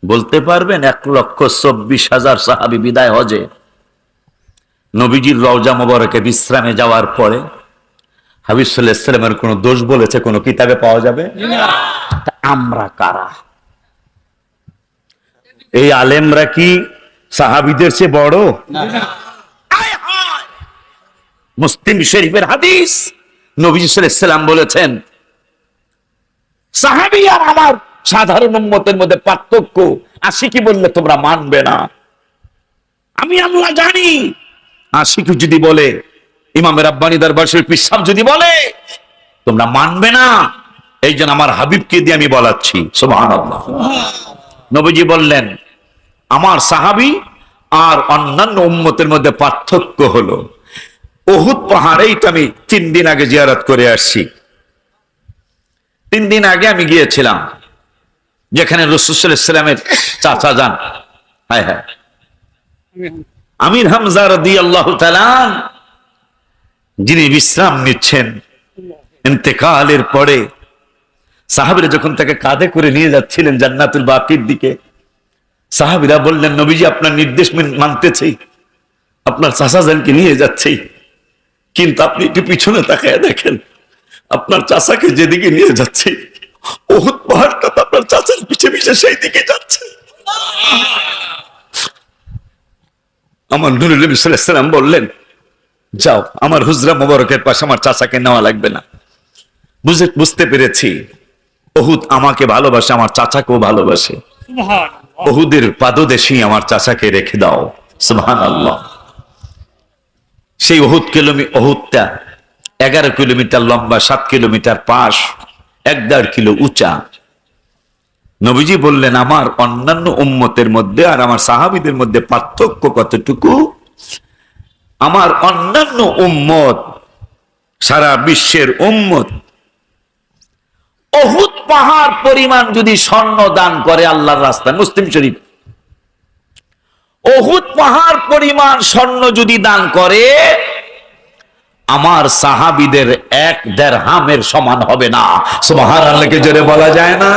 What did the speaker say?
বলতে পারবেন 1,24,000 সাহাবী বিদায় হজে নবীজির রওজা মোবারকে বিশ্রামে যাওয়ার পরে হাবিব সাল্লাল্লাহু আলাইহি ওয়াসাল্লামের কোন দোষ বলেছে কোন কিতাবে পাওয়া যাবে না। আমরা কারা? এই আলেমরা কি সাহাবীদের চেয়ে বড়? মুসলিম শরীফের হাদিস, নবী সাল্লাল্লাহু আলাইহি ওয়াসাল্লাম বলেছেন সাহাবী আর আমার সাধারণ উম্মতের মধ্যে পার্থক্য আশিকি বললে তোমরা মানবে না। আমি আল্লাহ জানি, আশিকি যদি বলে, ইমাম রাব্বানী দরবার শরীফ পীর সাহেব যদি বলে, তোমরা মানবে না। এই জন্য আমার হাবিবকে দিয়ে আমি বলাচ্ছি। সুবহানাল্লাহ। নবীজি বললেন আমার সাহাবী আর অন্যান্য উম্মতের মধ্যে পার্থক্য হলো উহুদ পাহাড়েই তো আমি 3 দিন আগে জিয়ারত করে আসছি। 3 দিন আগে আমি গিয়েছিলাম যেখানে রাসূল সাল্লাল্লাহু আলাইহি ওয়াসাল্লামের চাচা যান, হ্যাঁ হ্যাঁ, আমির হামজা রাদিয়াল্লাহু তাআলা যিনি বিশ্রাম নিচ্ছেন ইন্তেকালের পরে সাহাবীরা যখন তাকে কাঁধে করে নিয়ে যাচ্ছিলেন জান্নাতুল বাকির দিকে, সাহাবীরা বললেন নবীজি আপনার নির্দেশ মানতেছি, আপনার চাচা যানকে নিয়ে যাচ্ছি, কিন্তু আপনি একটু পিছনে তাকায় দেখেন আপনার চাচাকে যেদিকে নিয়ে যাচ্ছে উহুদ পাহাড়টা তো আপনার চাচার পিছে পিছে সেই দিকে যাচ্ছে। আমার নূরে নবী সাল্লাল্লাহু আলাইহি ওয়াসাল্লাম বললেন যাও, আমার হুজরা মোবারকের পাশে আমার চাচাকে নেওয়া লাগবে না। বুঝতে পেরেছি উহুদ আমাকে ভালোবাসে, আমার চাচাকেও ভালোবাসে। উহুদের পাদদেশে আমার চাচাকে রেখে দাও। সুবহানাল্লাহ। সেই উহুদটা 11 কিলোমিটার লম্বা, 7 কিলোমিটার পাশ, 1.5 কিলো উঁচা। নবীজি বললেন আমার অন্যান্য উম্মতের মধ্যে আর আমার সাহাবীদের মধ্যে পার্থক্য কতটুকু? আমার অন্যান্য উম্মত, সারা বিশ্বের উম্মত উহুদ পাহাড় পরিমাণ যদি স্বর্ণ দান করে আল্লাহর রাস্তায়, মুসলিম শরীফ, উহুদ পাহাড় পরিমাণ স্বর্ণ যদি দান করে আমার সাহাবীদের 1 দিরহামের সমান হবে না। সুবহানাল্লাহকে জোরে বলা যায় না?